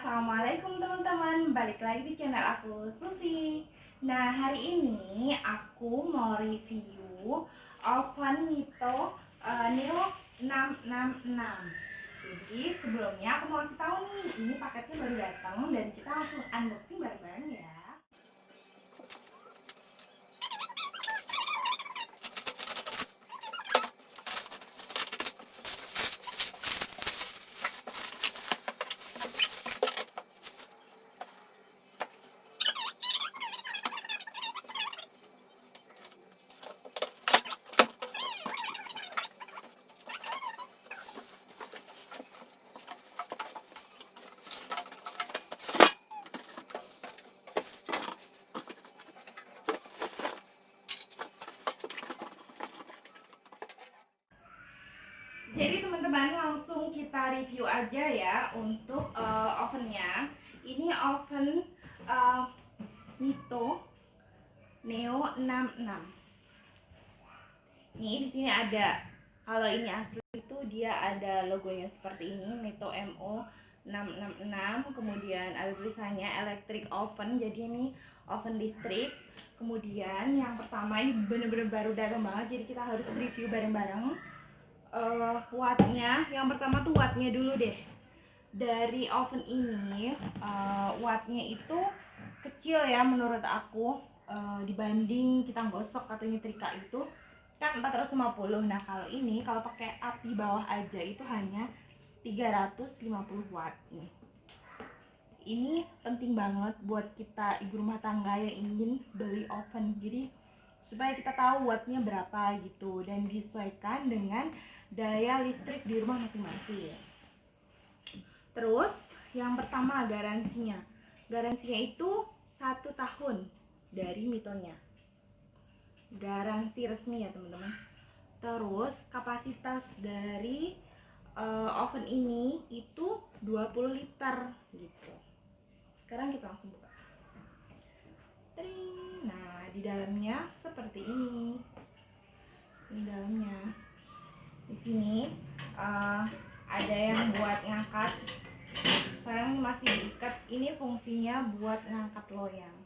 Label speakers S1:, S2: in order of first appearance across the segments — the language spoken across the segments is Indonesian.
S1: Assalamualaikum teman-teman, balik lagi di channel aku, Susi. Nah, hari ini aku mau review oven Mito Neo 666. Jadi sebelumnya aku mau kasih tahu nih, ini paketnya baru datang dan kita langsung unboxing bareng-bareng ya. Jadi teman-teman langsung kita review aja ya untuk ovennya. Ini oven Mito Neo 66. Nih di sini ada, kalau ini asli itu dia ada logonya seperti ini, Mito MO 666. Kemudian ada tulisannya electric oven. Jadi ini oven listrik. Kemudian yang pertama ini bener-bener baru datang banget, jadi kita harus review bareng-bareng. Wattnya, yang pertama tuh wattnya dulu deh. Dari oven ini wattnya itu kecil ya menurut aku, dibanding kita gosok atau nyetrika itu kan 450. Nah kalau ini kalau pakai api bawah aja itu hanya 350 watt nih. Ini penting banget buat kita ibu rumah tangga yang ingin beli oven, jadi supaya kita tahu wattnya berapa gitu dan disesuaikan dengan daya listrik di rumah masing-masing. Terus yang pertama garansinya itu 1 tahun dari Mitonya, garansi resmi ya teman-teman. Terus kapasitas dari oven ini itu 20 liter gitu. Sekarang kita langsung buka. Nah di dalamnya seperti ini. Ini dalamnya. Di sini ada yang buat ngangkat. Sekarang masih diikat. Ini fungsinya buat ngangkat loyang.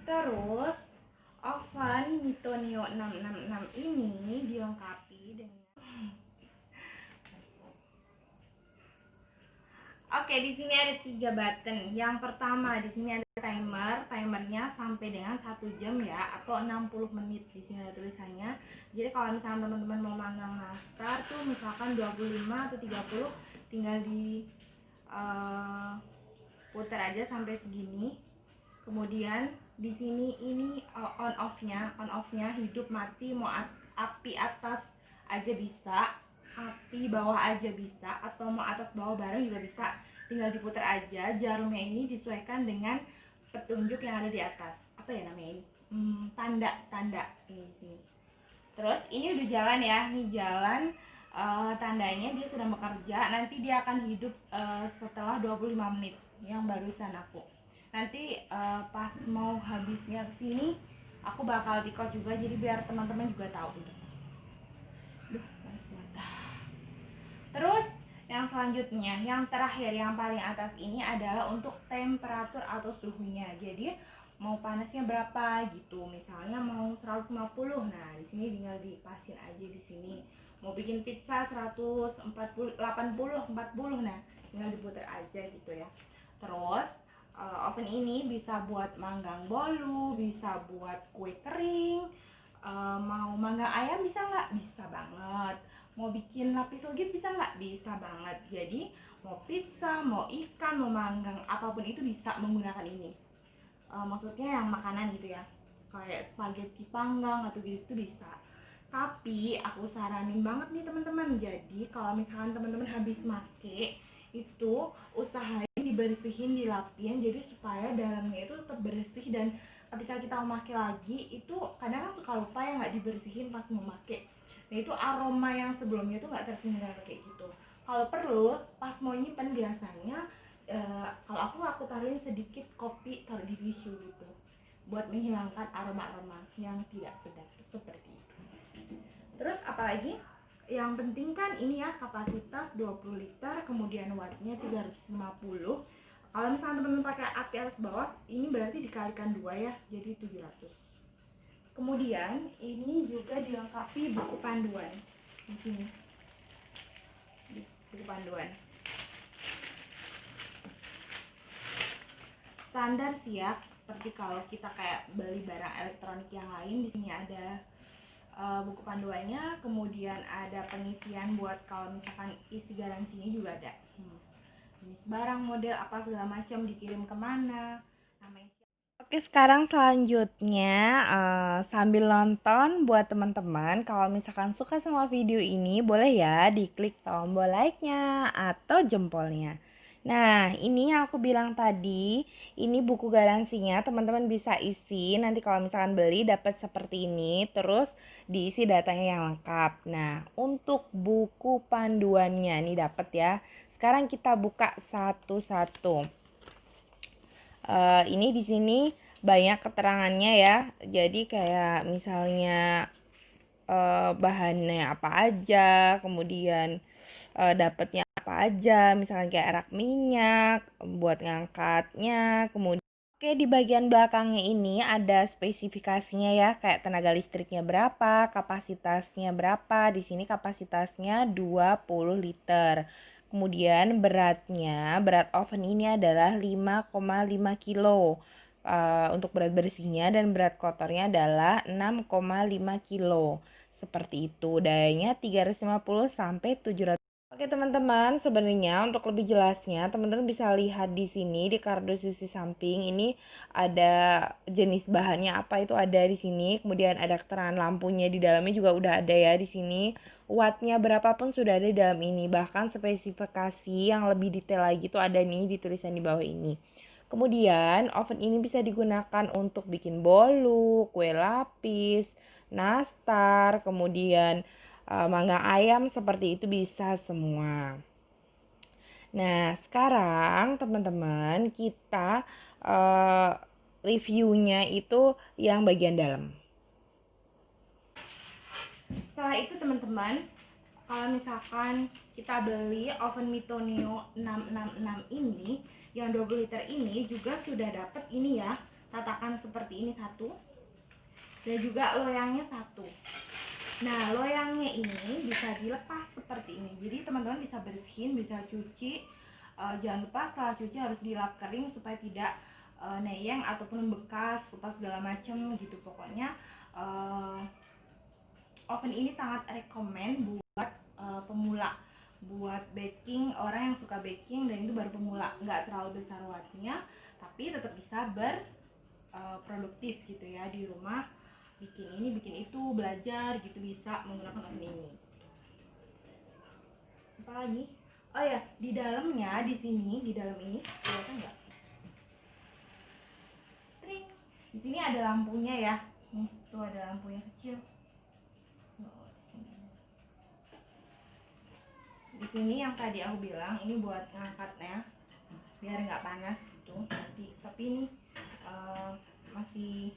S1: Terus oven Mito Neo 666 ini dilengkapi dengan di sini ada 3 button. Yang pertama di sini ada timernya sampai dengan 1 jam ya, atau 60 menit di sini ada tulisannya. Jadi kalau misalnya teman-teman mau manggang nastar tuh misalkan 25 atau 30, tinggal di putar aja sampai segini. Kemudian di sini ini on off-nya hidup mati, mau api atas aja bisa, api bawah aja bisa, atau mau atas bawah bareng juga bisa. Tinggal diputar aja. Jarumnya ini disesuaikan dengan petunjuk yang ada di atas. Apa ya namanya ini? Tanda ini di sini. Terus ini udah jalan ya, nih jalan tandanya dia sedang bekerja. Nanti dia akan hidup setelah 25 menit yang barusan aku. Nanti pas mau habisnya kesini aku bakal record juga, jadi biar teman-teman juga tahu. Terus yang selanjutnya, yang terakhir, yang paling atas ini adalah untuk temperatur atau suhunya. Jadi mau panasnya berapa gitu. Misalnya mau 150. Nah, di sini tinggal dipasin aja di sini. Mau bikin pizza 140, 80, 40. Nah, tinggal diputar aja gitu ya. Terus oven ini bisa buat manggang bolu, bisa buat kue kering, mau manggang ayam bisa nggak? Bisa banget. Mau bikin lapis legit bisa nggak? Bisa banget. Jadi mau pizza, mau ikan, mau manggang, apapun itu bisa menggunakan ini. Maksudnya yang makanan gitu ya, kayak spaghetti panggang atau gitu bisa. Tapi aku saranin banget nih teman-teman, jadi kalau misalkan teman-teman habis make itu usahain dibersihin, dilapin, jadi supaya dalamnya itu tetap bersih. Dan ketika kita mau make lagi itu kadang kan suka lupa ya nggak dibersihin pas mau make. Nah itu aroma yang sebelumnya tuh nggak tertinggal kayak gitu. Kalau perlu pas mau nyimpen biasanya kalau aku taruhin sedikit kopi, taruh di tisu gitu buat menghilangkan aroma-aroma yang tidak sedap seperti itu. Terus apalagi yang penting kan ini ya, kapasitas 20 liter, kemudian wattnya 350. Kalau misalnya teman-teman pakai aki atas bawah, ini berarti dikalikan 2 ya, jadi 700. Kemudian ini juga dilengkapi buku panduan di sini. Buku panduan. Standar sih ya, seperti kalau kita kayak beli barang elektronik yang lain, di sini ada buku panduannya, kemudian ada pengisian buat kalau misalkan isi garansinya juga ada. Jenis barang, model apa segala macam, dikirim kemana, namanya. Oke, sekarang selanjutnya sambil nonton, buat teman-teman kalau misalkan suka sama video ini boleh ya diklik tombol like-nya atau jempolnya. Nah, ini yang aku bilang tadi, ini buku garansinya, teman-teman bisa isi. Nanti kalau misalkan beli dapat seperti ini, terus diisi datanya yang lengkap. Nah, untuk buku panduannya nih dapat ya. Sekarang kita buka satu-satu. Ini di sini banyak keterangannya ya. Jadi kayak misalnya bahannya apa aja, kemudian dapatnya apa aja, misalnya kayak rak minyak buat ngangkatnya, kemudian oke, di bagian belakangnya ini ada spesifikasinya ya, kayak tenaga listriknya berapa, kapasitasnya berapa. Di sini kapasitasnya 20 liter. Kemudian berat oven ini adalah 5,5 kilo. Untuk berat bersihnya, dan berat kotornya adalah 6,5 kilo. Seperti itu. Dayanya 350 sampai 700. Oke teman-teman, sebenarnya untuk lebih jelasnya teman-teman bisa lihat di sini di kardus sisi samping ini ada jenis bahannya apa, itu ada di sini. Kemudian ada keterangan lampunya di dalamnya juga udah ada ya di sini. Wattnya berapapun sudah ada di dalam ini. Bahkan spesifikasi yang lebih detail lagi itu ada nih di tulisan di bawah ini. Kemudian oven ini bisa digunakan untuk bikin bolu, kue lapis, nastar, kemudian manggang ayam, seperti itu bisa semua. Nah, sekarang teman-teman kita reviewnya itu yang bagian dalam. Setelah itu teman-teman, kalau misalkan kita beli oven Mitoneo 666 ini, yang 20 liter ini juga sudah dapat ini ya, tatakan seperti ini satu, dan juga loyangnya satu. Nah, loyangnya ini bisa dilepas seperti ini. Jadi teman-teman bisa bersihin, bisa cuci. Jangan lupa setelah cuci harus dilap kering supaya tidak neyeng ataupun bekas apa segala macam gitu. Pokoknya oven ini sangat rekomen buat pemula, buat baking, orang yang suka baking dan itu baru pemula, nggak terlalu besar wattnya, tapi tetap bisa berproduktif gitu ya di rumah. Bikin ini, bikin itu, belajar gitu bisa menggunakan oven ini. Apa lagi? Oh ya, di dalamnya di sini, di dalam ini kelihatan nggak? Tring. Di sini ada lampunya ya. Nih, tuh ada lampu yang kecil. Di sini yang tadi aku bilang ini buat ngangkatnya biar nggak panas gitu. Tapi ini masih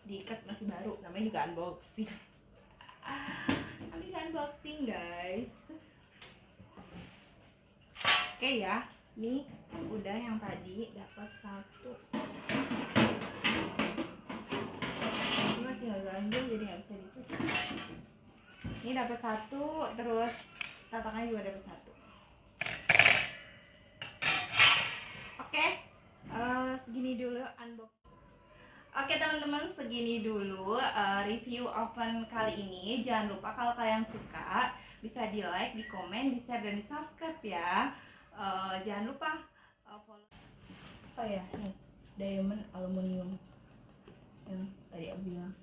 S1: diikat, masih baru, namanya juga unboxing. Nanti unboxing guys. Oke ya, ini udah yang tadi dapat satu. Ini masih nggak ganjil jadi nggak bisa ditutup. Ini dapat satu, terus tatakannya juga dapat satu. Oke, segini dulu unboxing. Oke teman-teman, segini dulu review oven kali ini. Jangan lupa kalau kalian suka bisa di like, di komen, di share, dan di subscribe ya. Jangan lupa follow. Oh ya, nih diamond aluminium yang tadi aku bilang.